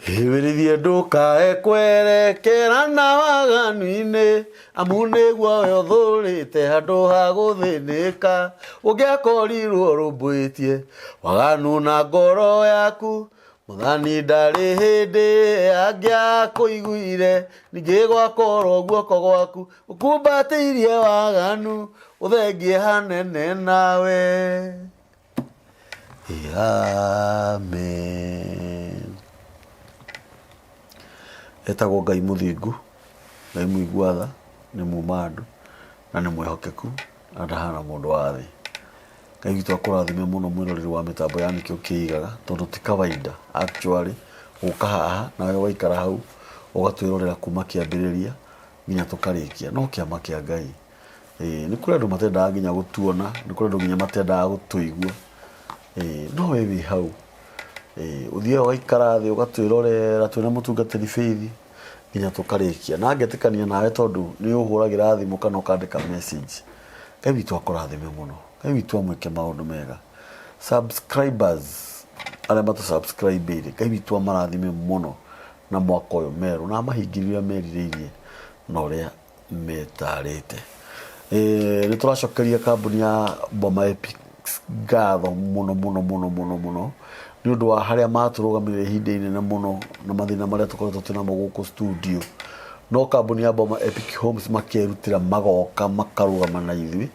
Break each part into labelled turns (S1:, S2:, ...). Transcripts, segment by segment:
S1: Hĩbĩrithie ndũkaekwerekera na waganu-inĩ amu nĩguo ũthũrĩte handũ ha gũthĩnĩka ũngĩakorirwo rũmbũĩtie waganu na ngoro yaku mũthani ndarĩ hĩndĩ angĩakũiguire ningĩ gwakorwo guoko gwaku ũkumbatĩirie waganu ũthengie hanene nawe. Amen. Etagwo Ngai mũthingu, Ngai mũigua-tha, nĩ muuma andũ na nĩ mwĩhokeku na ndahana mũndũ wa thĩ. Ngai witũ akũrathime mũno mwĩroreri wa mĩtambo ya nĩkĩo kĩigaga tondũ ti kawaida actually gũka haha nawe waikara hau ũgatwĩrorera kuma kĩambĩrĩria nginya tũkarĩkia no kĩama kĩa Ngai. Nĩ kũrĩ andũ matendaga nginya gũtuona, nĩ kũrĩ andũ nginya matendaga gũtũigua, no we wĩ hau uthiaga waikara thĩ ũgatwĩrorera twĩna mũtungatĩri Faith nginya tũkarĩkia na ngetĩkania nawe tondũ nĩ ũhũragĩra thimũ kana ũkandĩka message. Ngai witũ akũrathime mũno, Ngai witũ amwĩke maũndũ mega. Subscribers arĩa matũsubscribe-ire, Ngai witũ amarathime mũno na mwaka ũyũ merũ na amahingĩrie merirĩirie na ũrĩa metarĩte. Nĩ tũracokeria kambuni ya Boma Epic ngatho mũno mũno mũno mũno mũno nĩ ũndũ wa harĩa matũrũgamĩrĩire ihinda inene mũno na mathĩna marĩa tũkoretwo twĩnamo gũkũ studio. No kambuni ya Boma Epic Homes makerutĩra magoka makarũgama na ithuĩ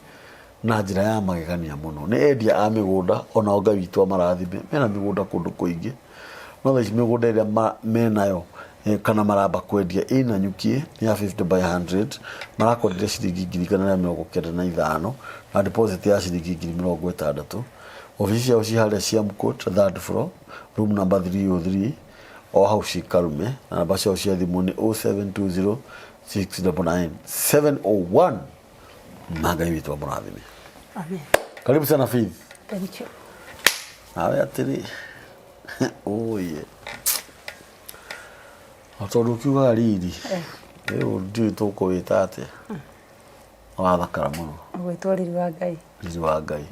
S1: na njĩra ya magegania mũno. Nĩ endia a mĩgũnda onao Ngai witũ amarathime, mena mĩgũnda kũndũ kũingĩ no thaici mĩgũnda ĩrĩa menayo kana maramba kwendia ĩna nyukie nĩ ya 50 by 100 marakwenderia ciringi 195 na deposit ya ciringi 60,000. Ofisi ciao ci harĩa cia Mkot 3rd floor room number 303 o hau ci Karume na namba ciao cia thimũ nĩ 0720 699 701. Ngai witũ amũrathime.
S2: Amen.
S1: Karibu sana Faith.
S2: Thank you.
S1: Nawe atĩrĩ oye tondũ ũkiugaga riri rĩu ndiũĩ tũkũwĩta atĩa wathakara mũno
S2: Gwĩtwo Riri wa Ngai.
S1: Riri wa Ngai.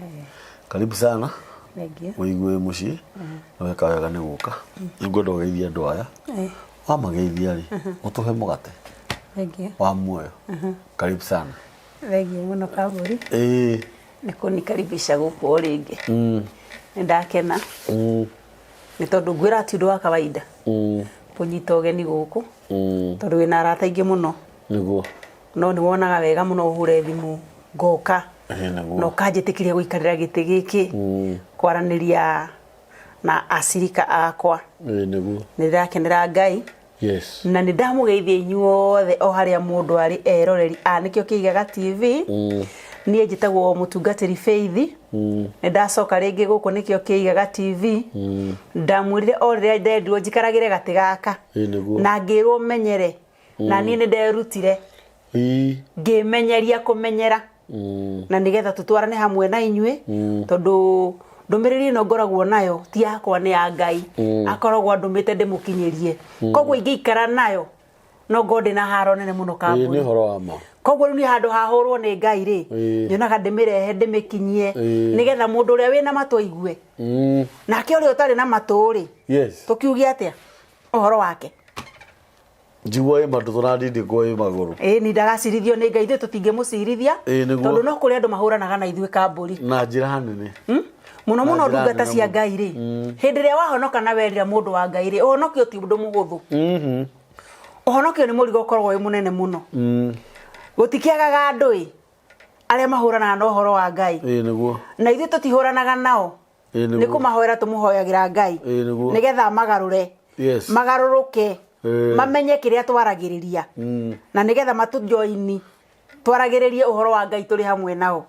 S1: Karibu sana.
S2: Thengiũ.
S1: Ũigue mũciĩ na weka wega nĩ gũka. Nĩngwenda ũgeithie andũ aya wamageithia rĩ ũtũhe mũgate
S2: Thengiũ.
S1: wa muoyo. Karibu sana.
S2: Thengiũ mũno Kambũri nĩ kũnikaribisha gũkũ rĩngĩ. Nĩ ndakena nĩ tondũ ngwĩra ti ũndũ wa kawaida kũnyita ũgeni gũkũ tondũ wĩna arata aingĩ mũno
S1: nĩguo
S2: no nĩ wonaga wega mũno ũhure thimũ ngoka no kanjĩtĩkĩria gũikarĩra gĩtĩ gĩkĩ kwaranĩria na acirika akwa.
S1: nĩguo
S2: Nĩ ndĩrakenera Ngai na nĩ ndamũgeithia inyuothe o harĩa mũndũ arĩ eroreri a nĩkĩo kĩigaga TV. Niĩ njĩtagwo mũtungatĩri Faith. Nĩ ndacoka rĩngĩ gũkũ nĩkĩo kĩigaga TV. Ndamwĩrire o rĩrĩa ndendirwo njikaragĩre gatĩ gaka na ngĩrwo menyere na niĩ nĩ nderutire ngĩmenyeria kũmenyera na nĩgetha tũtwarane hamwe na inyuĩ tondũ ndũmĩrĩri ĩno ngoragwo nayo ti yakwa nĩ ya Ngai akoragwo andũmĩte ndĩmũkinyĩrie koguo ingĩikara nayo no ngorwo ndĩ na haro nene mũno Kambũri.
S1: nĩ ũhoro wa ma
S2: koguo rĩu nĩ handũ hahũrwo nĩ Ngai rĩ nyonaga ndĩmĩrehe ndĩmĩkinyie nĩgetha mũndũ ũrĩa wĩna matũ aigue nake ũrĩa ũtarĩ na matũ rĩ tũkiuge atĩa ũhoro wake
S1: njiguo matũ tũrandindĩkwo magũrũ.
S2: Nĩ ndagacirithio nĩ Ngai ithuĩ tũtingĩmũcirithia tondũ no kũrĩ andũ mahũranaga na ithuĩ Kambũri
S1: na njĩra nene
S2: mũno mũno ndungata cia Ngai rĩ hĩndĩ ĩrĩa wahonoka na werira mũndũ wa Ngai rĩ ũhonokio ti ũndũ mũhũthũ. Ũhonokio nĩ mũrigo ũkoragwo wĩ mũnene mũno. Gũtikĩagaga andũ arĩa mahũranaga na ũhoro wa Ngai na ithuĩ tũtihũranaga nao nĩ kũmahoera tũmũhoyagĩra Ngai nĩgetha magarũre magarũrũke mamenye kĩrĩa twaragĩrĩria na nĩgetha matũjoini twaragĩrĩrie ũhoro wa Ngai tũrĩ hamwe nao.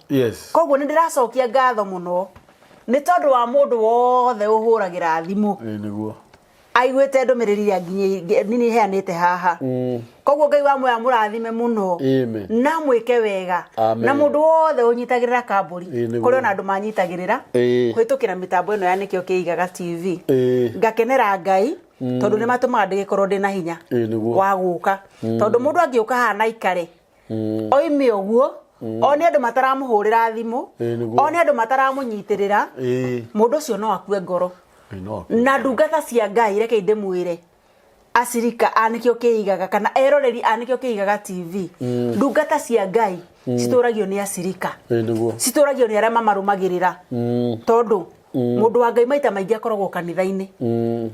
S2: Koguo nĩ ndĩracokia ngatho mũno nĩ tondũ wa mũndũ wothe ũhũragĩra thimũ aiguĩte ndũmĩrĩri ya nginya heanĩte haha. Koguo Ngai wa muoyo amũrathime mũno na mwĩke wega na mũndũ wothe ũnyitagĩrĩra Kambũri kũrĩ ona andũ manyitagĩrĩra kũhĩtũkĩra mĩtambo ĩno ya nĩkĩo kĩigaga TV. Ngakenera Ngai tondũ nĩ matũmaga ndĩgĩkorwo ndĩ na hinya wa gũka tondũ mũndũ angĩũka haha na ikare oime ũguo o nĩ andũ mataramũhũrĩra thimũ o nĩ andũ mataramũnyitĩrĩra mũndũ ũcio no akue ngoro. Na ndungata cia Ngai reke ndĩmwĩre acirika anikio kiigaga kana eroreri anikio kiigaga TV ndungata cia Ngai cituragio ni acirika cituragio ni aria mamarumagirira tondu mundu wa Ngai maita maingi akoragwo kanitha-ini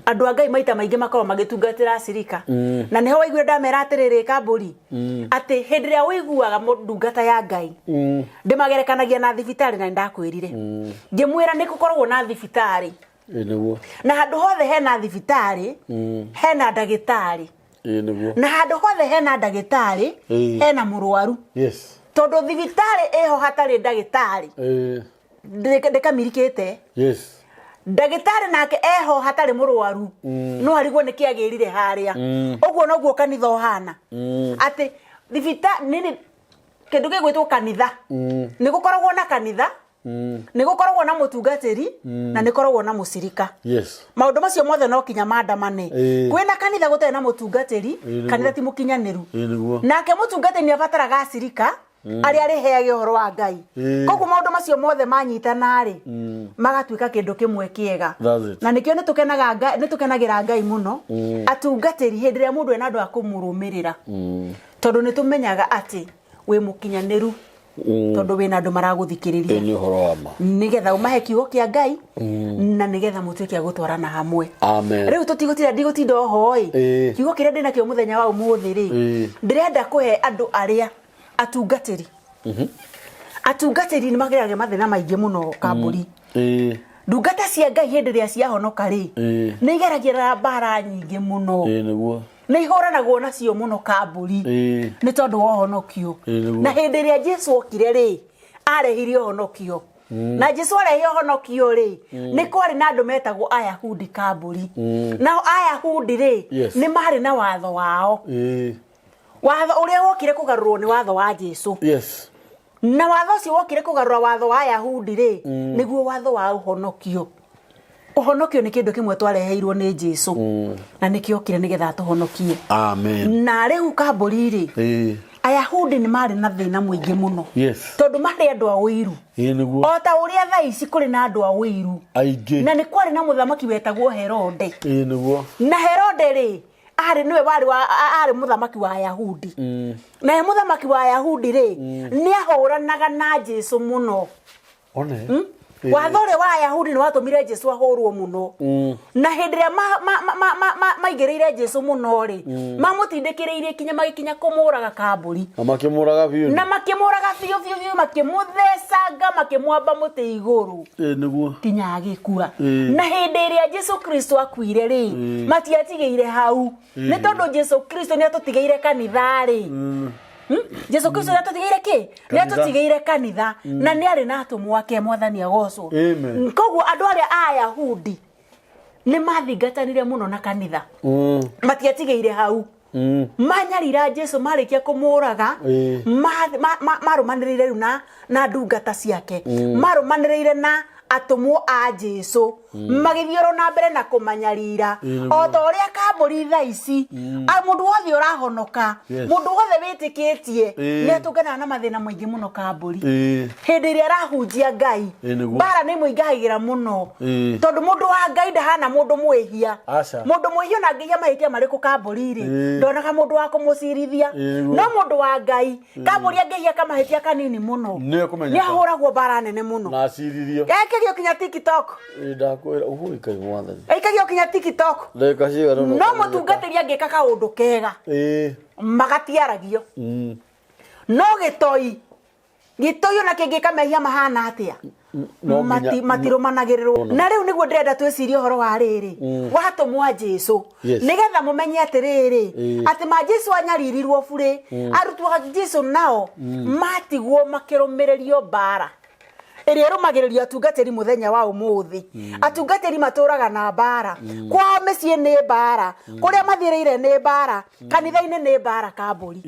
S2: andu a Ngai maita maingi makoragwo magitungatira acirika na niho waigua ndamera atiriri kamburi ati hindi ria wiguaga ndungata ya Ngai ndimagerekanagia na thibitari na ndakwirire ngimwira nikukoragwo na thibitari na handu hothe hena thibitari hena ndagitari na handu hothe hena ndagitari hena murwaru tondu thibitari eho hatari ndagitari ndikamirikite ndagitari nake eho hatari murwaru no harigwo nikiagirire haria uguo noguo kanitha ohana ati thibitari nini kindu gigwitwo kanitha nigukoragwo na kanitha nigukoragwo na mutungatiri na nikoragwo na mucirika maundu macio mothe no kinya mandamane kwina kanitha gutari na mutungatiri kanitha ti mukinyaniru nake mutungatiri ni abataraga acirika ari heage horo wa Ngai koguo maundu macio mothe manyitana ri magatuika kindu kimwe kiega na nikio nitukenagira Ngai muno atungatiri hindi ria mundu ena andu akumurumirira tondu nitumenyaga ati we mukinyaniru tondu wina andu maraguthikiriria
S1: ni horo wa ma
S2: nigetha umahe kiugo kia Ngai na nigetha mutuike gutwarana hamwe riu tutigutira ndigutinda ohoi kiugo kiria ndina kio muthenya wa umuthi ri ndirenda kuhe andu aria atungatiri atungatiri ni magirage mathina maingi muno kamburi ndungata cia Ngai hindi ria ciahonoka ri ni igeragira mbara nyingi muno
S1: niguo
S2: ni ihoranagwo nacio muno kamburi ni tondu wa honokio na hindi ria Jesu okire ri arehirio honokio na Jesu arehio honokio ri ni kwari na andu metagwo Ayahudi kamburi nao Ayahudi ri ni mari na watho wao watho uria wokire kugarurwo ni watho wa Jesu na watho ucio wokire kugarura watho wa Ayahudi ri niguo watho wa uhonokio uhonokio ni kindu kimwe twareheirwo ni Jesu na nikiokire nigetha tuhonokie
S1: amen
S2: na riu kamburi ri Ayahudi ni mari na thina muingi muno tondu mari andu a wiru o ta uria thaici kuri na andu a wiru
S1: aingi
S2: na ni kwari na muthamaki wetagwo Herode
S1: niguo
S2: na Herode ri ari niwe ari muthamaki wa Ayahudi na muthamaki wa Ayahudi ri ni ahuranaga na Jesu muno watho uri wa Ayahudi ni watumire Jesu ahurwo muno na hindi ria maigereire Jesu muno ri mamutindikiriirie kinya magikinya kumuraga kamburi
S1: na makimuraga biu
S2: makimuthecanga makimwamba muti iguru
S1: niguo
S2: kinya agikua na hindi ria Jesu Kristo akuire ri matiatigeire hau ni tondu Jesu Kristo ni atutigeire kanitha ri Jesu Kristo ni atutigeire ki ni atutigeire kanitha na ni ari na atumwa ake mwathani agocwo koguo andu aria Ayahudi ni mathingatanire muno na kanitha matiatigeire hau manyarira Jesu marikia kumuraga marumaniriire na ndungata ciake marumaniriire na atumwo a Jesu magithioro na mbere na kumanyarira o ta uria kamburi thaici mundu wothe urahonoka mundu wothe witikitie ni atungana na mathina maingi muno kamburi hindi ria arahunjia Ngai bara ni muingahigira muno tondu mundu wa Ngai ndahana mundu mwihia mundu mwihia na nginya mahitia mariku kamburi ri ndonaga mundu wa kumucirithia no mundu wa Ngai kamburi angihia kamahitia kanini muno ni ahuragwo bara nene muno
S1: na acirithio
S2: ekagio kinya TikTok
S1: ndakwira uhui kai mwathani
S2: ekagio kinya TikTok
S1: ndeka ciga
S2: no mutungatiri angika kaundu kega magatiaragio no gitoi na kingika mehia mahana atia matirumanagirwo na riu niguo ndenda twicirie horo wa riri watumwa Jesu nigetha mumenye atiriri ati ma Jesu anyaririrwo bure arutwo a Jesu nao matigwo makirumiririo bara iri rumagiririo atungatiri muthenya wa umuthi atungatiri maturaga na bara kwao micii ni bara kuria mathireire ni bara kanitha-ini ni bara kamburi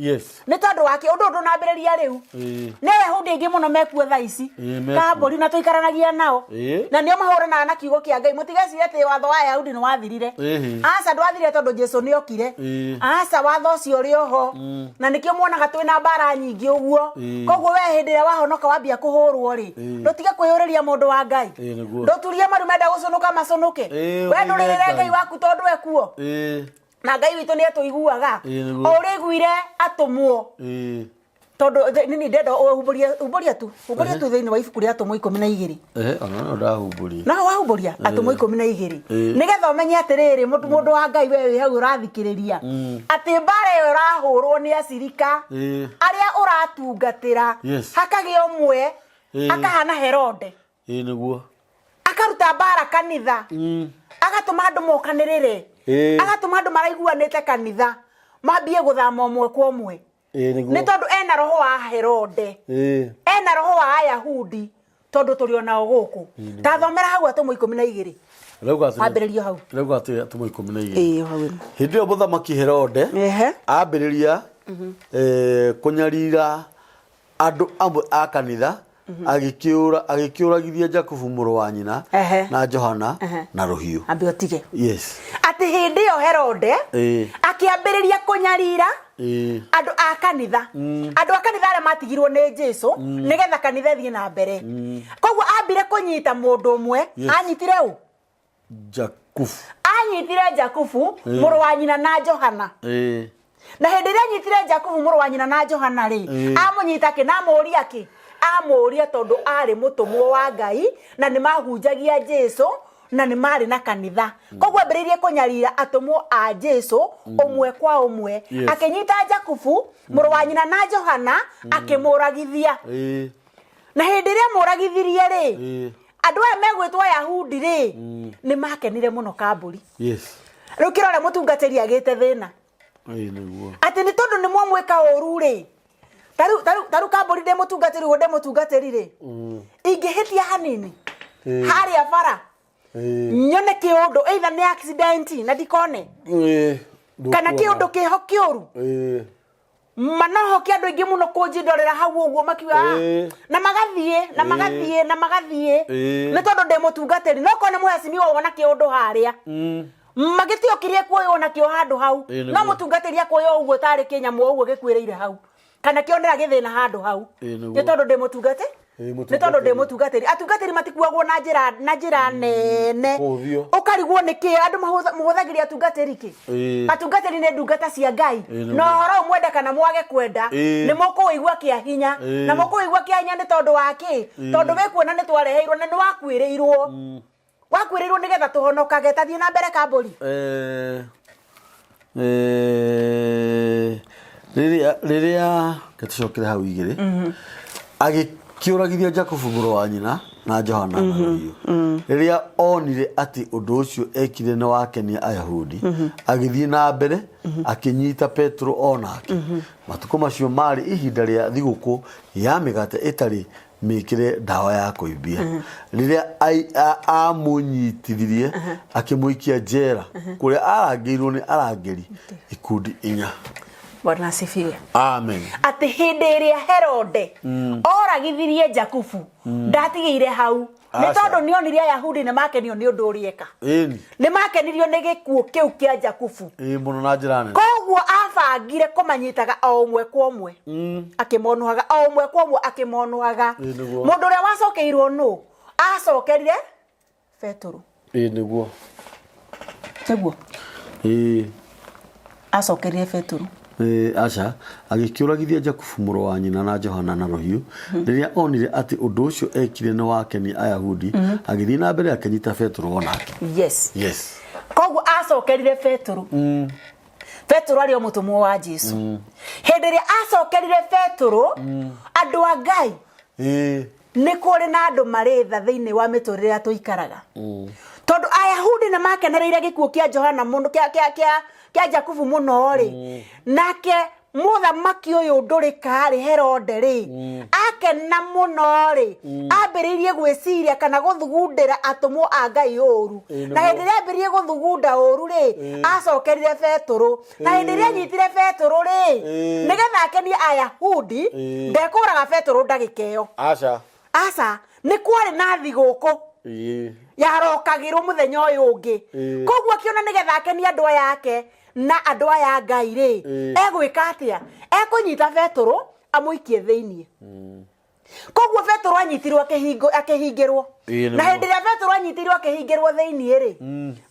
S2: ni tondu wake undu nambiriria riu ni Ayahudi ingi muno mekuo thaici kamburi na tuikaranagia nao na nio mahuranaga na kiugo kia Ngai mutigeci ati watho wa Ayahudi ni wathirire aca ndwathirire tondu Jesu ni okire aca watho ucio uri oho na nikio muonaga twina bara nyingi uguo koguo we hindi ria wahonoka wambia kuhurwo ri ndutige kwiyuriria mundu wa Ngai nduturie maru menda gucunuka macunuke we ndurire Ngai waku tondu ekuo na Ngai witũ nĩ atũiguaga ũrĩguire atũmwo tondu nini ndenda humburia tu thiini wa ibuku ria atũmwo 12
S1: ona ndahumburia
S2: na wahumburia atũmwo 12 nigetha umenye atiriri mundu wa Ngai wewe hau urathikiriria ati mbara iyo urahurwo ni acirika aria uratungatira hakagĩa ũmwe akahana Herode
S1: niguo
S2: akaruta mbara kanitha agatũma andũ mokanĩrĩre agatũma andũ maraiguanĩte kanitha mambie gũthama ũmwe kwa ũmwe nĩ tondu ena roho wa Herode ena roho wa Ayahudi tondu tũrĩ onao gũkũ ta thomera hau atũmwo 12 ambĩrĩrio hau
S1: rĩu atĩ atũmwo 12 hĩndĩ ĩyo mũthamaki Herode ambĩrĩria kũnyarira andũ amwe a kanitha agĩkĩũragithia Jakubu mũrũ wa nyina na Johana na rũhiũ
S2: ambĩotige
S1: yes
S2: ati hĩndĩ ĩyo Herode akĩambĩrĩria kũnyarira andũ a kanitha arĩa matigirwo nĩ Jesu nigetha kanitha thiĩ na mbere koguo ambire kũnyita mũndũ ũmwe anyitire ũ anyitire Jakubu mũrũ wa nyina na Johana na hĩndĩ ĩrĩa anyitire Jakubu mũrũ wa nyina na Johana rĩ amũnyita kĩnamũria kĩ amũria tondu arĩ mũtũmwo wa Ngai na nĩ mahunjagia Jesu na nĩ marĩ na kanitha koguo ambĩrĩirie kũnyarira atũmwo a Jesu ũmwe kwa ũmwe akĩnyita Jakubu mũrũ wa nyina na Johana akĩmũragithia na hĩndĩ ĩrĩa mũragithirie rĩ andũ aya megwĩtwo Ayahudi rĩ nĩ makenire mũno kambũri rĩu kĩrore mũtungatĩri agĩte thĩna atĩ nĩ tondũ nĩ mwamwĩka ũru rĩ taru kambũri ndĩ mũtungatĩri rĩ ingĩhĩtia hanini harĩa bara nyone kĩũndũ either nĩ accident na ndikone kana kĩũndũ kĩho kĩũru manohokia andũ aingĩ mũno kũnjindorera hau ũguo makiuga na magathiĩ nĩ tondũ ndĩ mũtungatĩri no korwo nĩ mũhecimiwa wona kĩũndũ harĩa magĩtiokirie kuoywo nakĩo handũ hau no mũtungatĩri akuoya ũguo tarĩ kĩnyamũ ũguo gĩkuĩrĩire hau kana kĩonera gĩthĩna handũ hau nĩ tondũ ndĩ mũtungatĩri nĩ tondũ ndĩ mũtungatĩri atungatĩri matikuagwo na njĩra nene ũkarigwo nĩkĩ andũ mahũthagĩria atungatĩri kĩ atungatĩri nĩ ndungata cia Ngai na ũhoro mwende kana mwage kwenda nĩ mũkũigua kĩa hinya na mũkũigua kĩa hinya nĩ tondũ wa kĩ tondũ wĩkuona nĩ twareheirwo na nĩ wakwĩrĩirwo nĩgetha tũhonokage tathiĩ na mbere kambũri
S1: rĩrĩa gĩtũcokere hau igĩrĩ agĩkĩũragithia Jakubu mũrũ wa nyina na Johana na rũhiũ rĩrĩa onire atĩ ũndũ ũcio ekire nĩ wakenia Ayahudi agĩthiĩ na mbere akĩnyita Petro onake matukũ macio marĩ ihinda rĩa thigũkũ ya mĩgate ĩtarĩ mĩkĩre ndawa ya kũimbia rĩrĩa amũnyitithirie akĩmũikia njera kũrĩa arangĩirwo nĩ arangĩri ikundi 4
S2: Bwana asifiwe.
S1: Amen.
S2: Ati hĩndĩ ĩrĩa Herode oragithirie Jakubu ndatigĩire hau nĩ tondũ nĩonire Ayahudi nĩ makenio nĩ ũndũ ũrĩa eka nĩ makenirio nĩ gĩkuũ kĩu kĩa Jakubu
S1: mũno na njĩra nene
S2: koguo abangire kũmanyitaga o ũmwe kwa ũmwe akĩmonuhaga o ũmwe kwa ũmwe akĩmonuhaga mũndũ ũrĩa wacokeirwo nũ acokerire Petro
S1: nĩguo
S2: teguo acokerire Petro
S1: aca agĩkĩũragithia Jakubu mũrũ wa nyina na Johana na rũhiũ rĩrĩa onire atĩ ũndũ ũcio ekire nĩ wakenia Ayahudi agĩthiĩ na mbere akĩnyita Petro onake
S2: yes koguo acokerire Petro Petro arĩ o mũtũmwo wa Jesu hĩndĩ ĩrĩa acokerire Petro andũ a Ngai nĩ kũrĩ na andũ marĩ tha thĩinĩ wa mĩtũrĩre ya tũikaraga tondũ Ayahudi nĩ makenereire gĩkuũ kĩa Johana mũno kĩa Jakubu mũno rĩ nake mũthamaki ũyũ ndũrĩ karĩ Herode rĩ akena mũno rĩ ambĩrĩirie gwĩciria kana gũthugundĩra atũmwo a Ngai ũru na hĩndĩ ĩrĩa ambĩrĩirie gũthugunda ũru rĩ acokerire Petro na hĩndĩ ĩrĩa anyitire Petro rĩ nĩgetha akenie Ayahudi ndekũraga Petro ndagĩka ĩyo aca nĩ kwarĩ na thigũkũ yarokagĩrwo mũthenya ũyũ ũngĩ koguo akĩona nĩgetha akenie andũ aya ake na andũ aya Ngai rĩ egwĩka atĩa ekũnyita Petro amũikie thĩinĩ koguo Petro anyitirwo akĩhingĩrwo na hĩndĩ ĩrĩa Petro anyitirwo akĩhingĩrwo thĩinĩ rĩ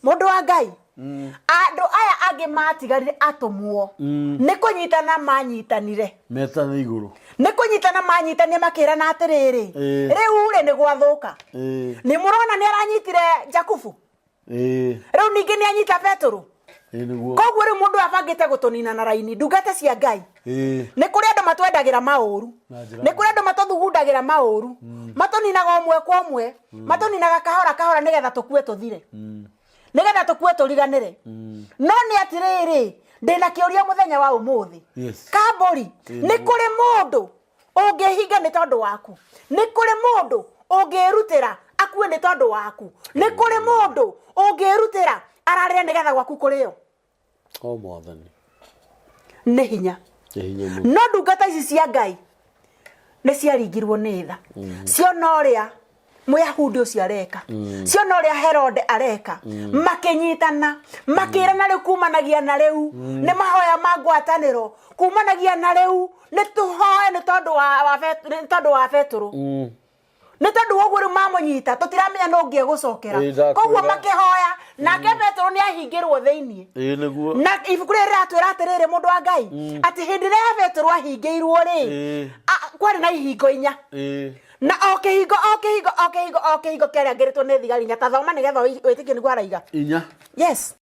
S2: mũndũ wa Ngai Andu aya angi matigarire atumwo ni kunyitana manyitanire
S1: metana iguru
S2: ni kunyitana manyitanire makirana atiriri riu ri ni gwathuka ni murona ni aranyitire Jakubu riu ningi ni anyita Petero koguo ri mundu abangite gutunina na raini ndungata cia Ngai ni kuri andu matwendagira mauru ni kuri andu matuthugundagira mauru matuninaga umwe kwa umwe matuninaga kahora nigetha tukue tuthire nigetha tukue turiganire no ni atiriri ndina kiuria muthenya wa umuthi Kamburi ni kuri mundu ungihinga ni tondu waku ni kuri mundu ungirutira akue ni tondu waku ni kuri mundu ungirutira ararire nigetha gwaku kurio
S1: o mwathani
S2: ni hinya no ndungata ici cia Ngai ni ciaringirwo ni tha ciona uria Muyahudi ucio areka ciona uria Herode areka makinyitana makirana riu kumanagia na riu ni mahoya magwataniro kumanagia na riu ni tuhoe ni tondu wa Petero ni tondu woguo riu mamunyita tutiramenya no ngie gucokera koguo makihoya nake Petero ni ahingirwo thiini na ibuku riri ratwira atiriri mundu wa Ngai ati hindi ria Petero ahingirwo ri kwari na ihingo inya na okihingo keria ngiritwo ni thigari nya tathoma nigetha witikie niguo araiga
S1: inya
S2: yes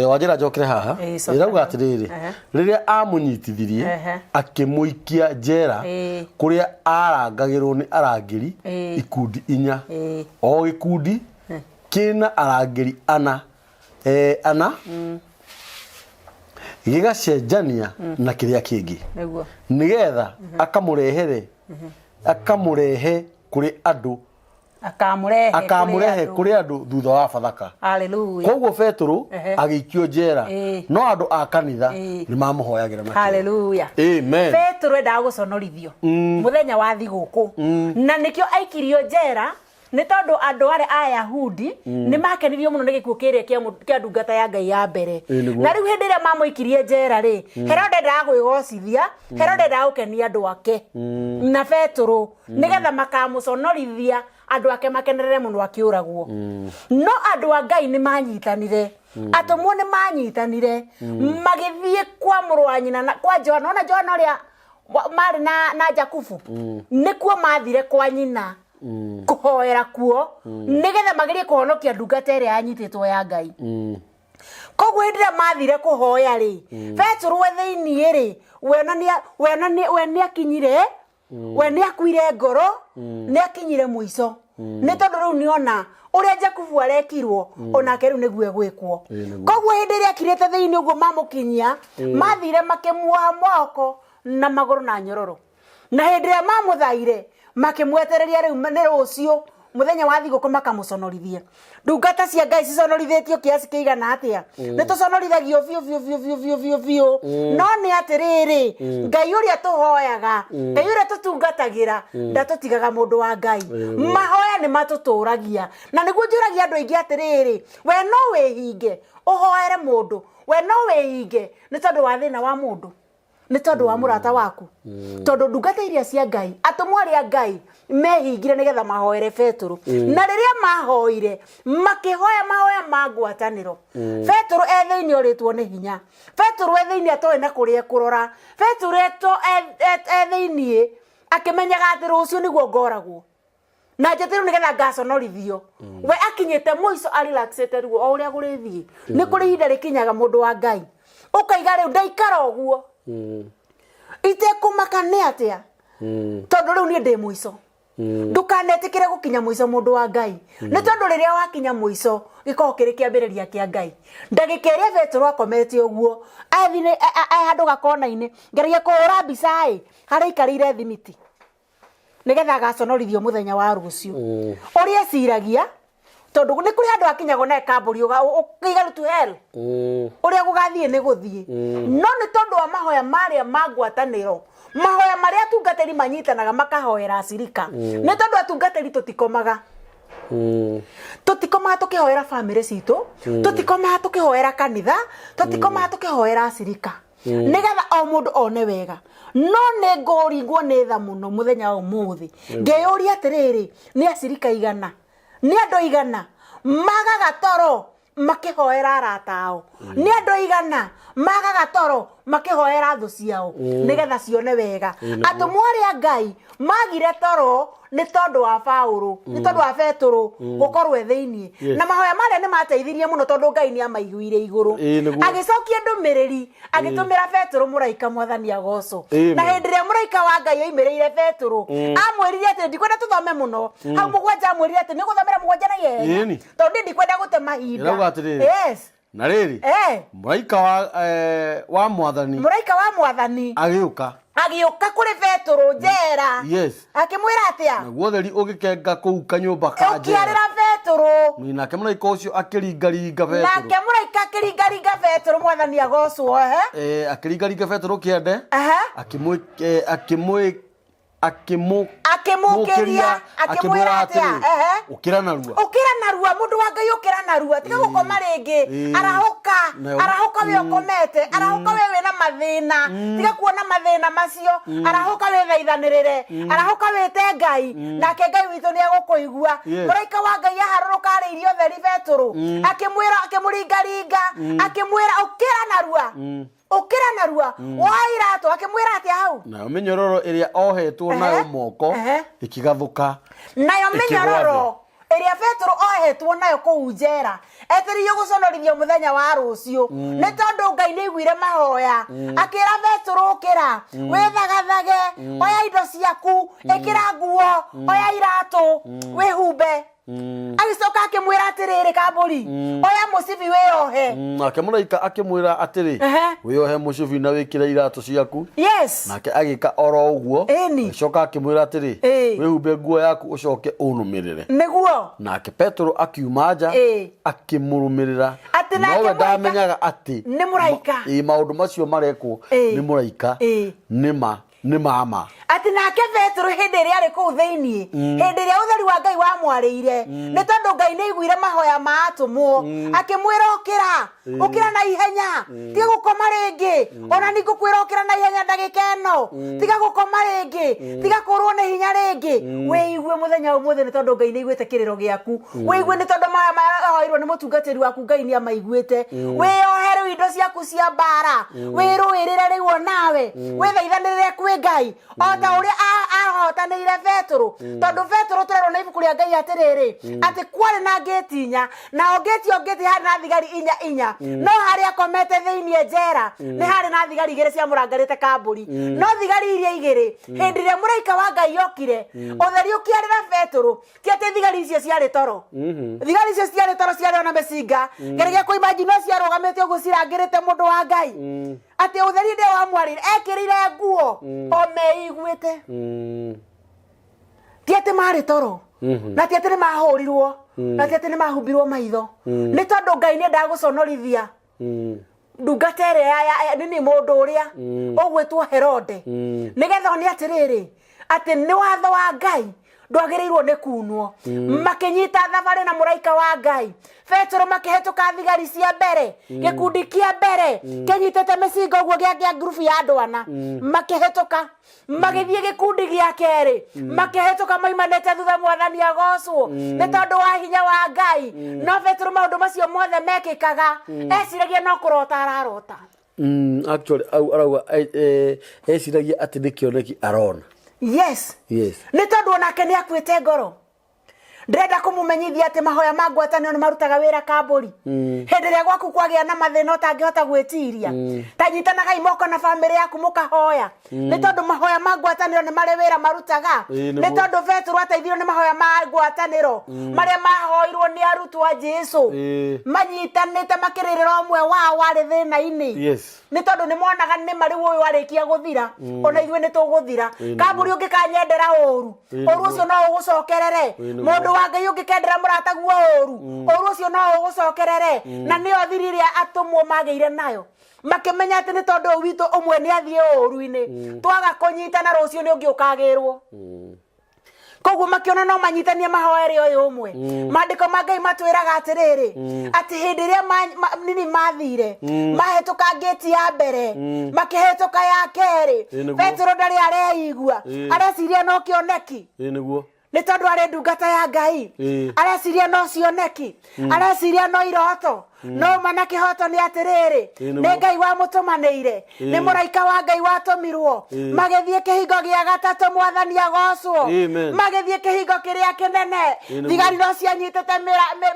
S1: wajira njokire haha irauga atiriri riria amunyitithirie akimuikia njera kuria arangagirwo ni arangiri ikundi inya o gikundi kina arangiri ana gigacenjania na kiria kingi nigetha akamurehe kuri andu akamurehe kuri andu thutha wa Bathaka
S2: haleluya
S1: koguo Petero agikio njera no andu a kanitha ni mamuhoyagira makiri
S2: haleluya
S1: amen
S2: Petero enda guconorithio muthenya wa thiguku na nikio aikirio njera ni tondu andu are Ayahudi ni makenirio muno ni gikuo kiria kia ndungata ya Ngai ya mbere na riu hindi ria mamuikirie njera ri Herode ndagwigocithia Herode ndagukenia andu ake na Petero nigetha makamuconorithia andu ake makenerere muno akiuragwo no andu a Ngai ni manyitanire atumwo ni manyitanire magithie kwa muru wa nyina kwa Johana ona Johana uria mari na Jakubu nikuo mathire kwa nyina kuhoera kuo nigetha magerie kuhonokia ndungata iria yanyititwo ya Ngai koguo hindira mathire kuhoya ri Petero thiini ri we ni akinyire we ni akuire ngoro ni akinyire muico ni tondu riu niona uria Jakubu arekirwo onake riu niguo gwikwo koguo hindira akirite thiini uguo mamukinyia mathire makimuoha moko na maguru na nyororo na hindira mamuthaire makimwetereria riu ni rucio muthenya wa thiguku makamuconorithia ndungata cia Ngai ciconorithitio kiasi kiigana atia ni tuconorithagio biu no ni atiriri Ngai uria tuhoyaga Ngai uria tutungatagira ndatutigaga mundu wa Ngai mahoya ni matuturagia na niguo njuragia andu aingi atiriri we no wihinge uhoere mundu we no wihinge ni tondu wa thina wa mundu ni tondu wa murata waku tondu ndungata iria cia Ngai atumwo aria Ngai mehingire nigetha mahoere Petero na riria mahoire makihoya mahoya magwataniro Petero ethiini uritwo ni hinya Petero ethiini atoe na kuria kurora Petero ethiini akimenyaga ati rucio niguo ngoragwo na njetiru nigetha ngaconorithio we akinyite muico relaxete ruo o uria gurithie ni kuri hinda rikinyaga mundu wa Ngai ukaiga riu ndaikara uguo ite kumaka ni atia tondu riu ni ndi muico ndukanetikire gukinya muico mundu wa Ngai ni tondu riria wakinya muico giko kiri kiambiriria kia Ngai ndagikeria Petero akomete uguo athine handu gakona-ini ngeragia kuhura mbica haria ikarire thimiti nigetha gaconorithio muthenya wa rucio uria ciragia tondu ni kuri andu akinyago na Kamburi ukiga to hell uria gugathie ni guthie no ni tondu wa mahoya maria magwataniro mahoya maria atungatiri manyitanaga makahoera acirika ni tondu atungatiri tutikomaga tutikomaga tukihoera family citu tutikomaga tukihoera kanitha tutikomaga tukihoera acirika nigetha o mundu one wega no ne ngoringwo ni tha muno muthenya wa umuthi ngeyuria atiriri ni acirika igana ni andu igana magaga toro makihoera aratao ni andu igana magaga toro makihoera thu ciao nigetha cione wega atumu aria Ngai magire toro ni tondu wa Paulo ni tondu wa Petro gukorwo thiini na mahoya maria ni mateithirie muno tondu Ngai ni amaiguire iguru agicokia ndumiriri agitumira Petro muraika mwathani agoco na hindi ria muraika wa Ngai oimireire Petro amwirire ati ndikwenda tuthome muno hau mugwanja amwirire ati niguthomera mugwanja na yeye tondu ndikwenda gute mahinda yes
S1: na riri muraika wa mwathani agiuka kuri Petro njera akimwira atia
S2: naguo
S1: theri ugikenga kuu kanyumba ka njera
S2: ukiarira Petro
S1: nake muraika ucio akiringaringa Petro
S2: nake muraika akiringaringa Petro mwathani agocwo
S1: akiringaringa Petro kiende
S2: akimukiria akimwira atia
S1: ukira narua
S2: mundu wa Ngai ukira narua tiga gukoma ringi arahuka we ukomete arahuka we wina mathina tiga kuona mathina macio arahuka we thaithanirire arahuka we te Ngai nake Ngai witu ni agukuigua muraika wa Ngai aharuruka ariirio theri Petro akimwira akimuringaringa akimwira ukira narua wairato akimwira atia hau
S1: na minyororo iria ohetwo nayo moko ikigathuka
S2: nayo minyororo iria Petro ohetwo nayo kuu njera eteririo guconorithio muthenya wa rucio ni tondu Ngai ni igwire mahoya akira Petro ukira wethagathage oya indo ciaku ikira nguo oya irato wihumbe agicoka akimwira atiriri kamburi oya mucibi wiyohe
S1: nake muraika akimwira atiri wiyohe mucibi na wikire irato ciaku nake agika oro uguo agicoka akimwira atiri wihumbe nguo yaku ucoke unumirire
S2: niguo
S1: nake Petro akiuma nja akimurumirira nowe ndamenyaga ati
S2: ni muraika
S1: maundu macio marekwo ni muraika ni mama
S2: ati nake Petro hindi ria ari kuu thiini hindi ria utheri wa Ngai wa mwariire ni tondu Ngai ni igwire mahoya ma atumwo akimwira ukira na ihenya tiga gukoma ringi ona ni ngukwira ukira na ihenya ndagika eno tiga gukoma ringi tiga kurwo ni hinya ringi wiigue muthenya umuthi ni tondu Ngai ni igwite kiriro giaku wiigue ni tondu mahoya mahoirwo ni mutungatiri waku Ngai ni amaiguite wiyoheru indo ciaku cia mbara wiruirire riu nawe withaithanirire kwi Ngai ota uria ahotanire Petro tondu Petro turero na ibuku ria Ngai atiriri ati kwari na ngetinya na ongeti hari na thigari inya no hari akomete thiini njera ni hari na thigari igiri cia murangarite kamburi no thigari iria igiri hindi ria muraika wa Ngai yokire utheri ukiarira Petro ti ati thigari icio ciari toro thigari icio ciari toro ciari ona mecinga ngerigia ku imagine ciarugamite uguo cirangirite mundu wa Ngai ati utheri ndi wa mwarire ekirire nguo omeiguite ti ati mari toro na ti ati ni mahurirwo na ti ati ni mahumbirwo maitho ni tondu Ngai ni ndaguconorithia ndungatere ya nini mundu uria ugwitwo Herode nigetha ni atiriri ati ni watho wa Ngai ndwagirirwo ni kunwo makinyita thabari na muraika wa Ngai Petro makihetuka thigari cia mbere gikundi kia mbere kenyitete micinga uguo gia group ya andu ana makihetuka magithie gikundi gia keri makihetuka maimanete thutha mwathani agocwo ni tondu wa hinya wa Ngai no Petro maundu macio mothe mekikaga eciragia no kurota ararota
S1: actually arauga eciragia ati ni kioneki arona
S2: yes ni tondu onake ni akwite ngoro ndirenda kumumenyithia ati mahoya ma ngwatanio ni marutaga wira kamburi hindi ria gwaku kwagia na mathina utangihota gwitiria ta nyitanaga imoko na family yaku mukahoya ni tondu mahoya ma ngwatanio ni mari wira marutaga ni tondu Petro ateithirio ni mahoya ma ngwatanio maria mahoirwo ni arutwo a Jesu manyitanite makiririra omwe wao wari thina-ini ni tondu ni monaga ni mari uyu warikia guthira ona ithuĩ ni tuguthira kamburi ungikanyendera uru ucio no ugucokerere mundu wa Ngai ungikendera murataguo uru ucio no ugucokerere na ni othiririe atumwo magire nayo makimenya ati ni tondu witu umwe ni athie uru-ini twaga kunyitana rucio ni ungi ukagirwo koguo makiona no manyitanie mahoere uyu umwe mandiko ma Ngai matwiraga atiriri ati hindi ria nini mathire mahetuka gate ya mbere makihetuka ya keri Petro ndari areigua areciria no kioneki nĩ tondũ arĩ ndungata ya Ngai areciria no cioneki areciria no iroto no mana kĩhoto nĩ atĩrĩrĩ nĩ Ngai wa mũtũmanĩire nĩ mũraika wa Ngai watũmirwo magĩthiĩ kĩhingo gĩa gatatũ mwathani agocwo magĩthiĩ kĩhingo kĩrĩa kĩnene thigari no cianyitĩte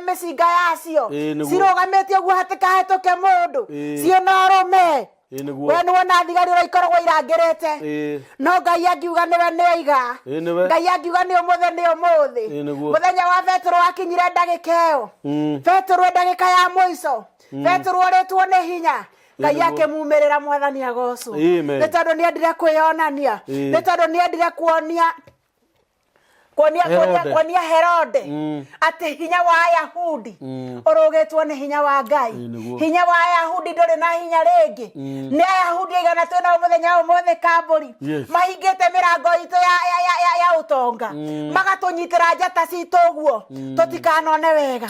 S2: mĩcinga yacio cirũgamĩte ũguo hatĩkahĩtũke mũndũ ciĩna ũrũme we nĩwona thigari ũrĩa ikoragwo irangĩrĩte no Ngai angiuga nĩwe nĩoiga Ngai angiuga nĩ ũmũthĩ nĩ ũmũthĩ mũthenya wa Petero wakinyire ndagĩka ĩyo Petero ndagĩka ya mũico Petero ũrĩtwo nĩ hinya Ngai akĩmumĩrĩra mwathani agocwo nĩ tondũ nĩendire kwĩyonania nĩ tondũ nĩendire kuonia Herode ati hinya wa Ayahudi urugitwo ni hinya wa Ngai hinya wa Ayahudi nduri na hinya ringi ni Ayahudi igana twina umuthenya umuthi kamburi mahingite mirango itu ya utonga magatunyitira njata citu guo tutikanone wega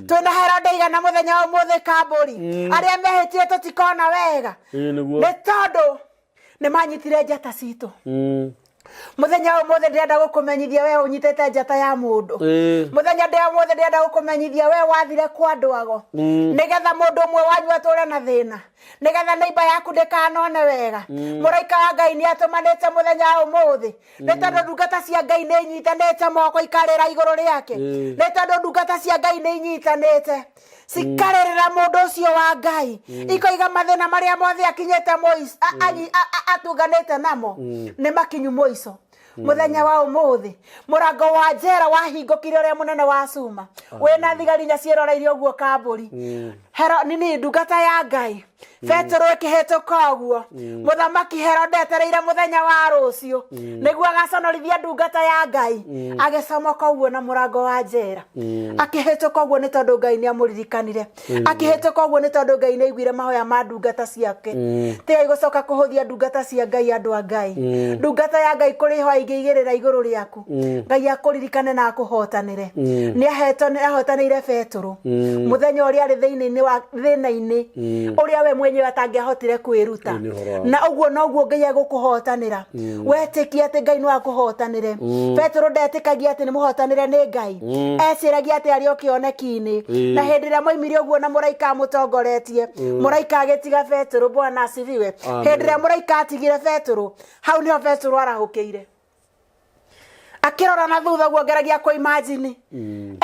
S2: twina Herode igana muthenya umuthi kamburi aria mehitire tutikona wega ni tondu ni manyitire njata citu muthenya umothe ndirenda gukumenyithia we unyitete njata ya mundu muthenya ndia umothe ndirenda gukumenyithia we wathire kwa ndwago nigetha mundu umwe wanyu ature na thina nigetha neighbor yaku ndikanone wega muraika wa Ngai ni atumanite muthenya umothe ni tondu ndungata cia Ngai ni nyitanite moko ikarira iguru riake ni tondu ndungata cia Ngai ni nyitanite sikarerera mundu ucio wa Ngai ikoiga mathina maria mothe akinyete moico atuganite namo ni makinyu moico muthenya wa umuthi murango wa njera wahingukire uria munene wa Cuma wena thigari nya ciroreirie uguo kamburi nini ndungata ya Ngai Petero ikihituka uguo muthamaki Herode etereire muthenya wa rucio niguo agaconorithia ndungata ya Ngai agicomoka uguo na murango wa njera akihituka uguo ni tondu Ngai ni amuririkanire akihituka uguo ni tondu Ngai ni aiguire mahoya ma ndungata ciake tiga igucoka kuhuthia ndungata cia Ngai andu a Ngai ndungata ya Ngai kuri ho aigigirira iguru riaku Ngai akuririkane na akuhotanire ni ahotanire Petero muthenya uria ari thiini wa thina-ini uria we mwenyewe atangihotire kwiruta na uguo noguo Ngai agukuhotanira wetikia ati Ngai no akuhotanire Petero ndetikagia ati ni muhotanire ni Ngai eciragia ati ari okioneki-ini na hindi ria moimire uguo na muraika amutongoretie muraika agitiga Petero Bwana asifiwe hindi ria muraika atigire Petero hau niho Petero arahukiire akirora na thutha guo ngeragia ku imagine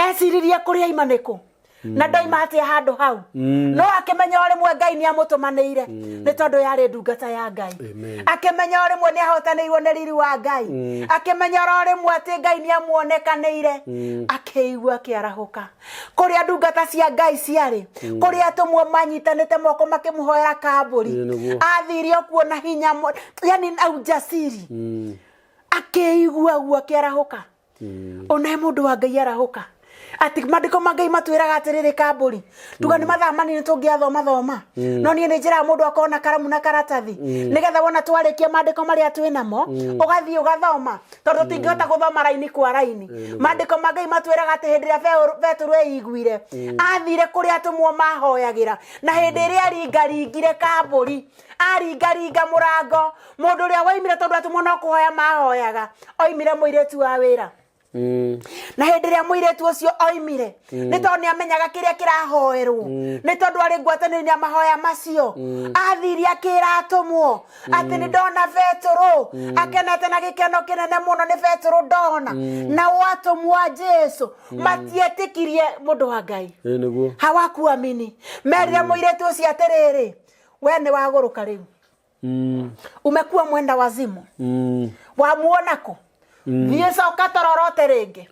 S2: eciririe kuria imaniku na ndoima atia handu hau no akimenya uri mwe Ngai ni amutumanire ni tondu yari ndungata ya Ngai akimenya uri mwe ni ahotanirwo ni riri wa Ngai akimenya uri mwe ati Ngai ni amuonekanire akiigua kiarahuka kuria ndungata cia Ngai ciari kuria tumwe manyitanite moko makimuhoera kamburi athire okuo na hinya yani na ujasiri akiigua guo kiarahuka ona mundu wa Ngai arahuka ati mandiko mangai matwiraga atiriri kamburi tuga ni mathaa manini tungiathoma thoma no nie ni njira mundu akona karamu na karatathi nigetha wona twarikia mandiko maria twinamo ugathii ugathoma tondu tingihota guthoma raini kwa raini mandiko mangai matwiraga ati hindi ria Petero eiguire athire kuria atumwo mahoyagira na hindi ria aringaringire kamburi aringaringa murango mundu ria waimire tondu atumwo no kuhoya mahoyaga oimire muiretu wa wira na hindi ria muiretu ucio oimire ni tondu amenyaga kiria kirahoerwo ni tondu ari ngwatanĩri na mahoya macio athiri akira atumwo ati ni ndona Petero akenete na gikeno kinene muno ni Petero ndona na watumwo a Jesu matietikirie mundu wa Ngai hawakuamini merire muiretu ucio atiriri we ni waguruka riu umekuwa mwenda wazimu wamuonako Yesu akatororote ringi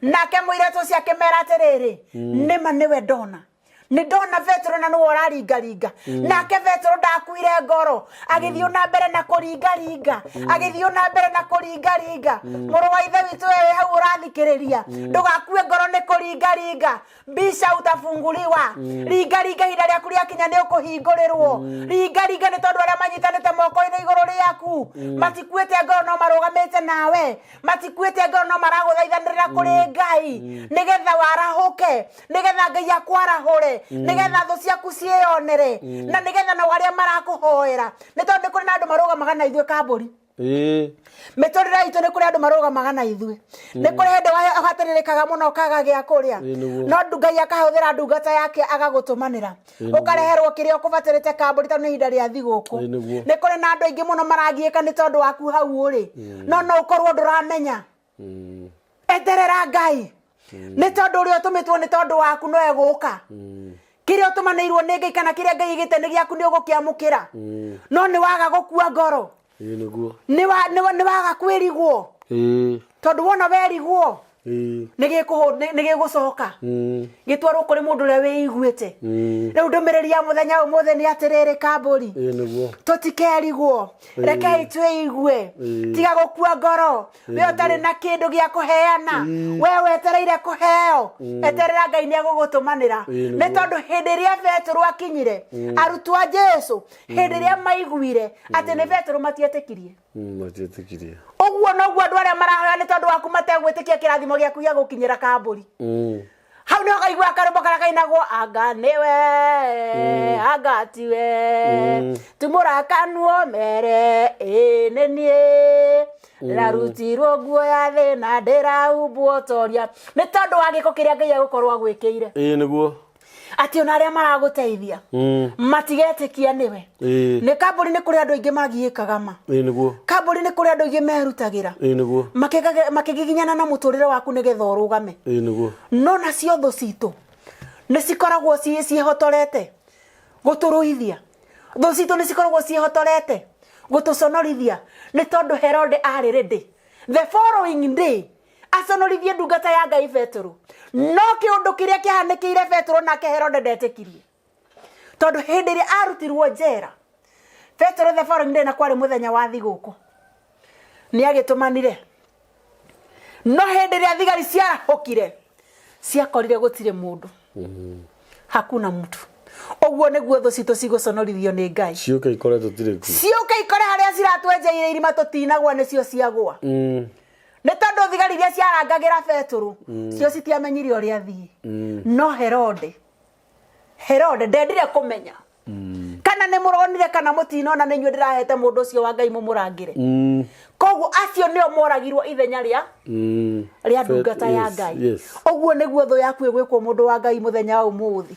S2: nake muiretu ucio akimera atiriri nima niwe ndona ni ndona Petero na nuwo raringaringa nake Petero ndakuire ngoro agithio na mbere na kuringaringa agithio na mbere na kuringaringa muru wa ithe witu wewe hau urathikiriria ndugakue ngoro ni kuringaringa bisha utafunguliwa ringaringa hinda ria kuria kinya ni ukuhingurirwo ringaringa ni tondu aria manyitanite moko-ini iguru riaku matikuite ngoro no marugamite nawe matikuite ngoro no maraguthaithanirira kuri Ngai nigetha warahuke nigetha Ngai akwarahure nigetha thu ciaku ciionere na nigetha na waria marakuhoera ni tondu kuri na andu marugamaga na ithuĩ kamburi Mitorira itu ni kuri andu marugamaga na ithui ni kuri hende wahatiririkaga muno kaga gia kuria no Ngai akahuthira ndungata yake agagutumanira ukareherwo kiria ukubatirite kamburi ta ni hinda ria thiguku ni kuri na andu aingi muno maragiika ni tondu waku hau uri no ukorwo nduramenya eterera Ngai ni tondu uri utumitwo ni tondu waku no eguka kiria utumanirwo ni Ngai kana kiria Ngai igite ni giaku ni ugukiamukira no ni waga gukua ngoro ni waga kwirigwo tondu wona werigwo nigigucoka gitwarwo kuri mundu ria wiiguite riu ndumiriri ya muthenya umuthe ni atiriri kamburi tutikerigwo rekei twiigue tiga gukua ngoro we utari na kindu gia kuheana we wetereire kuheo eterera Ngai ni agugutumanira ni tondu hindi ria Petro akinyire arutwo a Jesu hindi ria maiguire ati ni Petro matietikirie oguo noguo andu aria marahoya ni tondu waku mategwitikia kirathimo giaku gia gukinyira kamburi hau no kaigua karumbo kara kainagwo anga niwe anga tiwe tumurakanwo mere ni nie ndarutirwo nguo ya thina ndiraumbwo toria ni tondu wa giko kiria Ngai agukorwo agwikire niguo ati ona aria maraguteithia matigetikia niwe ni kamburi ni kuri andu aingi magiikaga ma niguo kamburi ni kuri andu aingi merutagira niguo makigiginyana na muturire waku nigetha urugame niguo no nacio thu citu ni cikoragwo cihotorete guturuithia thu citu ni cikoragwo cihotorete gutuconorithia ni tondu Herode ari ready the following day aconorithie ndungata ya Ngai Petro no kiundu kiria kihanikire Petro nake Herode ndetikirie tondu hindi ria arutirwo njera Petro the following day na kwari muthenya wa thiguku ni agitumanire no hindi ria thigari ciarahukire ciakorire gutire mundu hakuna mtu oguo niguo thu citu ciguconorithio ni Ngai ciuka ikore tutire ku ciuka ikore haria ciratwenjeire irima tutinagwa nicio ciagwa ni tondu thigari iria ciarangagira Petro cio citiamenyire uria thii no Herode ndendire kumenya kana ni muronire kana mutinona ni nyue ndirahete mundu ucio wa Ngai mumurangire koguo acio nio moragirwo ithenya ria ndungata ya Ngai oguo niguo thu yaku igwikwo mundu wa Ngai muthenya wa umuthi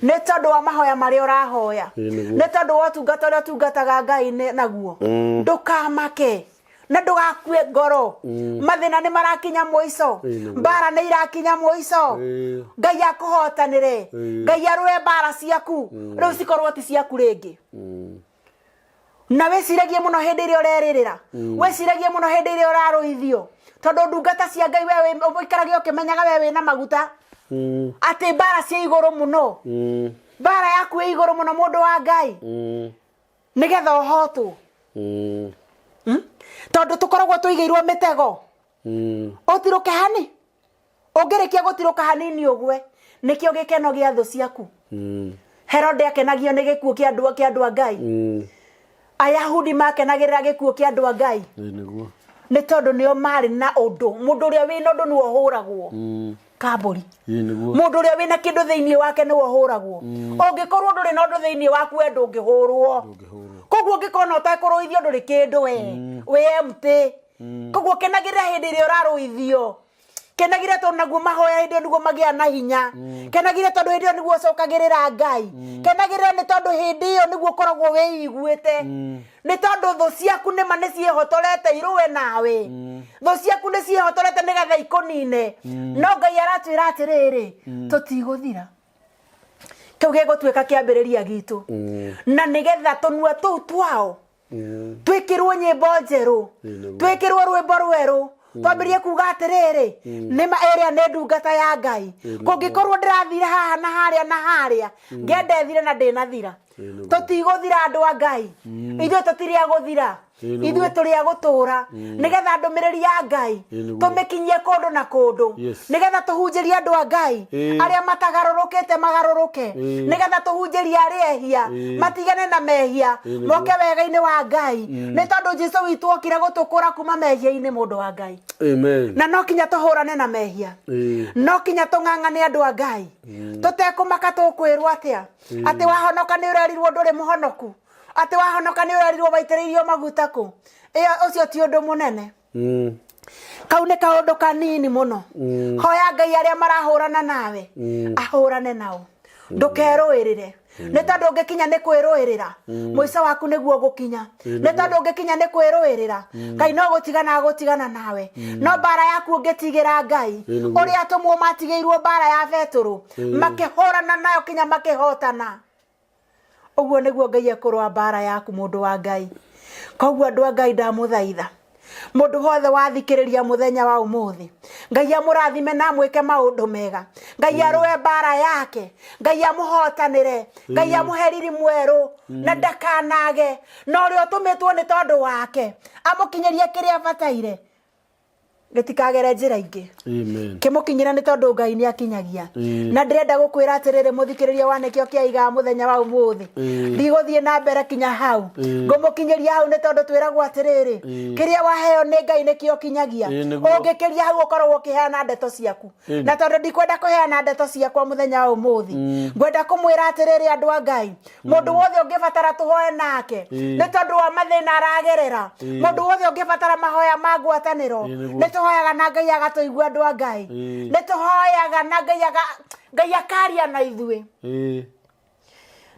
S2: ni tondu wa mahoya maria urahoya ni tondu wa tungata uria tungataga Ngai naguo ndukamake na ndugakue ngoro mathina ni marakinya muico mbara ni irakinya muico Ngai akuhotanire Ngai arue mbara ciaku riu cikorwo ti ciaku ringi na weciragie muno hindi iria ureririra weciragie muno hindi iria uraruithio tondu ndungata cia Ngai wewe uikaragia ukimenyaga wewe na maguta ati mbara cia iguru muno mbara yaku ĩ iguru muno mundu wa Ngai nigetha uhotwo tondu tukoragwo tuigeirwo mitego utiruke hani ungirikia gutiruka hanini ugwe nikio gikeno gia thu ciaku Herode akenagio ni gikuo kia andu a Ngai Ayahudi makenagirira gikuo kia andu a Ngai niguo ni tondu nio mari na undu mundu uria wina undu ni wohuragwo kamburi mundu uria wina kindu thiini wake ni wohuragwo ungikorwo nduri na undu thiini waku we ndungihurwo koguo ngikona utakuruithio nduri kindu we empty koguo kenagirira hindi iria uraruithio kenagire tondu naguo mahoya hindi niguo magia na hinya kenagire tondu hindi niguo cokagirira Ngai kenagire ni tondu hindi iyo niguo koragwo wiiguite ni tondu thu ciaku ni ma ni ciehotorete iruwe nawe thu ciaku ni ciehotorete nigetha ikunine no Ngai aratwira atiriri tutiguthira kiu gigutuika kiambiriria gitu na nigetha tunua tuu twao twikirwo nyimbo njeru twikirwo rwimbo rweru twambirie kuga atiriri nima area ne ndungata ya Ngai kungikorwo ndirathira haha na haria ngendethire na ndinathira tutiguthira andu a Ngai ithuĩ tũtirĩ a gũthira ithuĩ tũrĩ a gũtũra nigetha ndũmĩrĩri ya Ngai tũmĩkinyie kũndũ na kũndũ nigetha tũhunjĩrie andũ a Ngai arĩa matagarũrũkĩte magarũrũke nigetha tũhunjĩrie arĩa ehia matigane na mehia moke wega-inĩ wa Ngai nĩ tondũ Jesũ witũ okire gũtũkũra kuma mehia-inĩ mũndũ wa Ngai amen na no kinya tũhũrane na mehia no kinya tũng'ang'ane andũ a Ngai tũtekũmaka tũkwĩrwo atĩa atĩ wahonoka nĩ ũrerirwo ndũrĩ mũhonoku ati wahonoka ni urarirwo waitĩrĩirio maguta ku ucio ti undu munene kau ni kaundu kanini muno hoya Ngai aria marahurana nawe ahurane nao ndukeruirire nä tondå ngä kinya nä kwä rå ä rä ra muico waku nä guo gå kinya nä tondå ngä kinya nä kwä rå ä rä ra Ngai no gå tigana gå tigana nawe no mbara yaku ngä tigä ra Ngai å rä a tå mwo matigä irwo mbara ya Betũrũ makä hårana nayo kinya makä hotana å guo nä guo Ngai ekå rwa mbara yaku må ndå wa Ngai koguo andå a Ngai ndamå thaitha mundu hothe wathikiriria muthenya wa umuthi Ngai amurathime na mwike maundu mega Ngai arue bara yake Ngai amuhotanire Ngai amuheriri mweru na ndakanage no ri utumitwo ni tondu wake amukinyeria kiria bataire gitikagere njira ingi
S1: amen
S2: kimukinyira ni tondu Ngai ni akinyagia na ndirenda gukwira atiriri muthikiriria wanekio kiaiga muthenya wa umuthi ndigũthie na mbere kinya hau ngumukinyeria hau ni tondu twiragwo atiriri kiria waheo ni Ngai nikio kinyagia ungikiria hau ukorwo ukiheana ndeto ciaku na tondu ndikwenda kuheana ndeto ciakwa muthenya wa umuthi ngwenda kumwira atiriri andu a Ngai mundu wothe ungibatara tuhoe nake ni tondu wa mathina aragerera mundu wothe ungibatara mahoya ma ngwataniro ni tuhoyaga na Ngai agatuigua andu a Ngai ni tuhoyaga na Ngai akaria na ithuĩ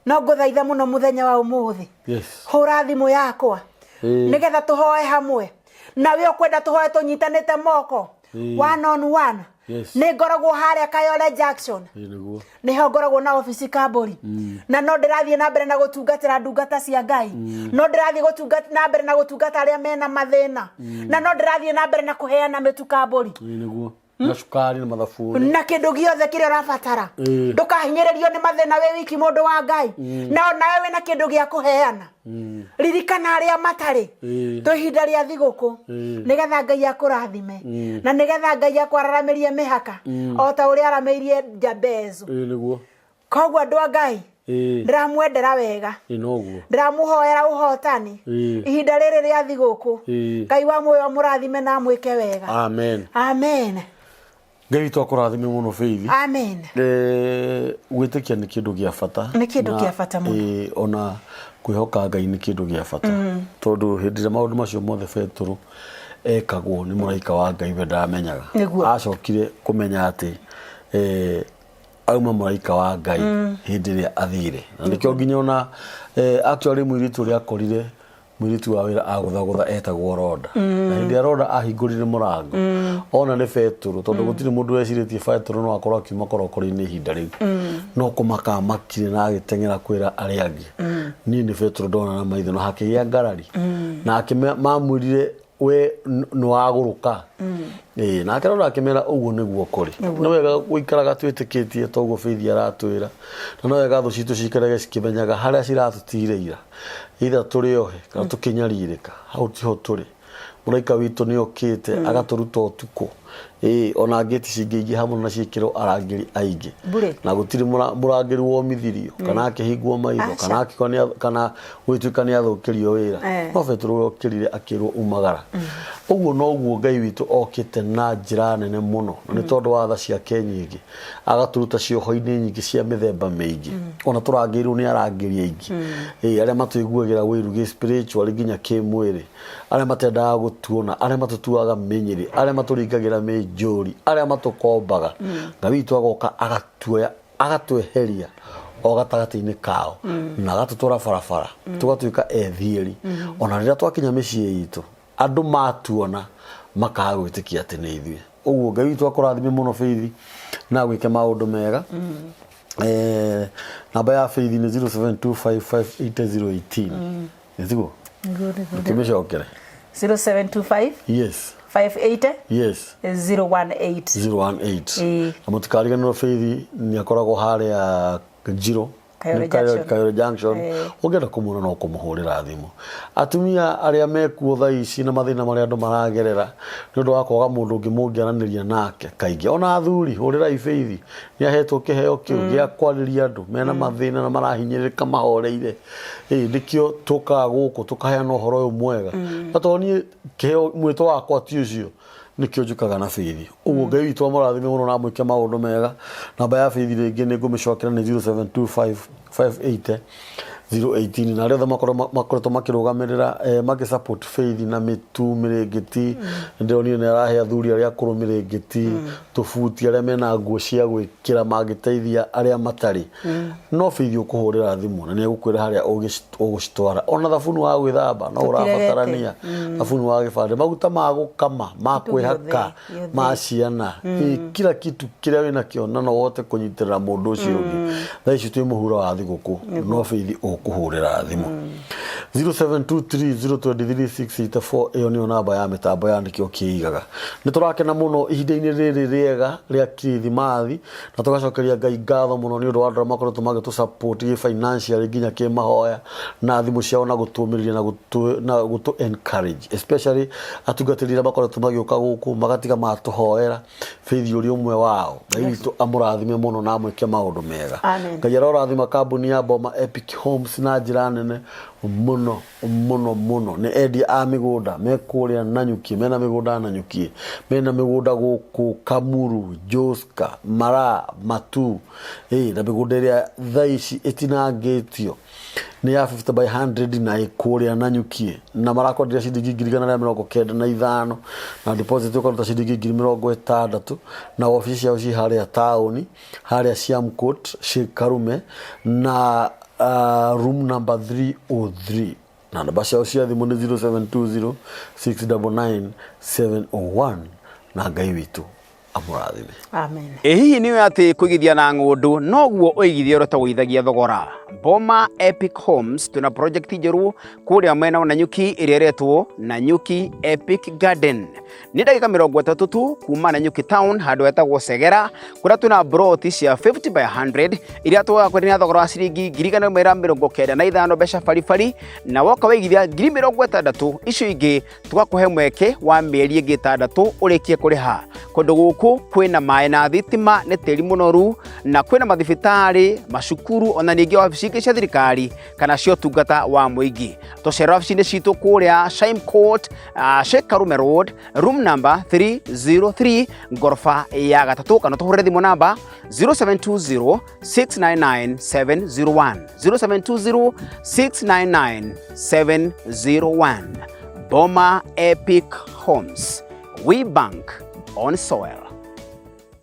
S2: no ngũthaitha mũno mũthenya wa umuthi hũra thimũ yakwa nigetha tuhoe hamwe nawe ukwenda tuhoe tunyitanite moko one on one ni ngoragwo haria Kayole Junction ni ho ngoragwo na office Kamburi na no ndirathie na mbere na gutungatira ndungata cia Ngai no ndirathie gutungata na mbere na gutungata aria mena mathina na no ndirathie na mbere na kuheana mitu Kamburi
S1: niguo na cukari na mathabuni
S2: na kindu giothe kiria urabatara ndukahinyiririo ni mathina we wiki mundu wa Ngai na nawe wina kindu gia kuheana ririkana aria matari to ihinda ria thiguku nigetha Ngai akurathime na nigetha Ngai akwararamirie mihaka o ta uria arameirie Jabezu
S1: niguo
S2: koguo andu a Ngai ndiramwendera wega ndiramuhoera uhotani ihinda riri ria thiguku Ngai wa muoyo amurathime na mwike wega
S1: amen
S2: amen
S1: Ngai twakurathime muno Faith
S2: amen
S1: gwitikia ni kindu gia bata
S2: ni kindu gia bata muno
S1: ona kwihoka Ngai ni kindu gia bata tondu hindire maundu macio mothe Betũrũ ekagwo ni muraika wa Ngai we ndamenyaga acokire kumenya ati auma muraika wa Ngai hindi ria athire na nikio nginya ona actually mwiritu ria korire mwiritu wa wira aguthagutha etagwo Roda na hindi ya Roda ahingurire murango ona ni Betũrũ tondu gutire mundu weciritie Betũrũ no akorwo akiuma korokori-ini ihinda riu no kumaka makire na agitengera kwira aria angi ni Betũrũ ndona na maitho na hakigia ngarari na mamwirire we no aguruka na akirora akimera uguo niguo kuri no wega guikaraga twitikitie toguo Faith aratwira na no wega thu citu cikarage cikimenyaga haria ciratutireira itha turi ohe kana tukinyaririka hau tiho turi muraika witu ni okite agaturuta utuko ona ngeti cingeigi hamwe na ciikiro arangiri aingi na gutiri murangiri womithirio kana akihingwo maitho kana akikonia kana gwituikania athukirio wira no Betũrũ okirire akirwo umagara uguo no guo Ngai witu okite na njira nene muno ni tondu wa tha ciake nyingi agaturuta cioho-ini nyingi cia mithemba mingi ona turangirwo ni arangiri aingi aria matuiguagira wirugi spiritual nginya kimwiri aria matendaga gutuona aria matutuaga menyeri aria maturingagira njuri aria matukombaga Ngai witu agoka agatweheria o gatagati-ini kao na agatutura barabara tugatuika ethieri ona riria twakinya micii itu andu matuona makaga gwitikia ati ni ithuĩ uguo Ngai witu akurathime muno Faith na gwike maundu mega namba ya Faith ni 0725588018 nitiguo kimicokere
S2: 0725
S1: yes
S2: 580
S1: yes
S2: 018
S1: amutikariganirwo Faith ni akoragwo haria Njiro Kayole Junction ugenda kumuna no kumuhurira thimu atumia aria mekuo tha ici na mathina maria andu maragerera ni undu wa kwaga mundu ungimungiaraniria nake kaingi ona athuri hurira Faith ni ahetwo kiheo kiu gia kwariria andu mena mathina na marahinyiririka mahoreire ndikio tuka guku tukaheana uhoro uyu mwega atoni kiheo mwito wakwa ti ucio nikio njukaga na Faith uguo Ngai witu amurathime muno na mwike maundu mega namba ya Faith ringi ni ngumicokera ni 072558 018 na arĩa makoretwo makĩrũgamĩrĩra magĩsupport Faith na Mitu Mĩrĩngĩti ndĩronire nĩ arahe athuri arĩa akũrũ mĩrĩngĩti tũbuti arĩa mena nguo cia gwĩkĩra mangĩteithia arĩa matarĩ no Faith ũkũhũrĩra thimũ na nĩ egũkwĩra harĩa ũgũcitwara ona thabuni wa gwĩthamba no ũrabatarania thabuni wa gĩbandĩ maguta ma gũkama ma kwĩhaka ma ciana kila kitu kĩrĩa wĩnakĩo na no ũhote kũnyitĩrĩra mũndũ ũcio ũngĩ thaa ici twĩ mũhuro wa thigũkũ no Faith ũkũhũrĩra thimũ 0723023684 ĩyo nĩyo namba ya mĩtambo ya nĩkĩo kĩigaga nĩ tũrakena mũno ihinda-inĩ rĩrĩ rĩega rĩa Kirithimathi na tũgacokeria Ngai ngatho mũno nĩ ũndũ wa andũ arĩa makoretwo magĩtũ support financially nginya kĩmahoya na thimũ ciao na gũtũmĩrĩria na gũtũ encourage especially atungatĩri arĩa makoretwo magĩũka gũkũ magatiga matũhoera Faith ũrĩ ũmwe wao Ngai witũ amũrathime mũno na amwĩke maũndũ mega Ngai arorathima kambuni ya Boma Epic Homes na njĩra nene mũno nĩ endia a mĩgũnda mekũrĩa Nanyuki mena mĩgũnda Nanyuki mena mĩgũnda gũkũ Kamuru Joska Mara Matu na mĩgũnda ĩrĩa thaa ici ĩtinangĩtio nĩ ya 50 by 100 na ĩkũrĩa Nanyuki na marakwendia ciringi 195 na deposit ũkaruta ciringi 60,000 na ofici ciao ci harĩa taũni harĩa Siamcourt Sheikh Karume na room number 303 na namba ciao cia thimũ nĩ 0720699701 na Ngai witũ amũrathime
S2: amen
S3: hihi nĩwe atĩ kũigithia na ng'ũndũ noguo ũigithia ũrĩa ũgũithagia thogora Boma Epic Homes tuna project njerũ kũrĩa mwena wa Nanyuki ĩrĩa ĩretwo Nanyuki Epic Garden nĩ ndagĩka 30 tu kuma Nanyuki town handũ hetagwo Segera kũrĩa tuna broti cia 50 by 100 iria tũgakwendia thogora wa ciringi 195 mbeca baribari na woka waigithia 60,000 icio ingĩ tũgakũhe mweke wa mĩeri ĩngĩ 6 ũrĩkie kũrĩha kũndũ gũkũ kwĩna maĩ na thitima nĩ tĩri mũnoru na kwĩna mathibitarĩ macukuru ona ningĩ wabici ingĩ cia thirikari kana cia ũtungata wa mũingĩ tũcera wabici-inĩ citũ kũrĩa Siamcourt Sheikh Karume Road room number 303 ngorofa ya 3 kana tũhũrĩre thimũ namba 0720699701 0720699701 Boma Epic Homes we bank on soil.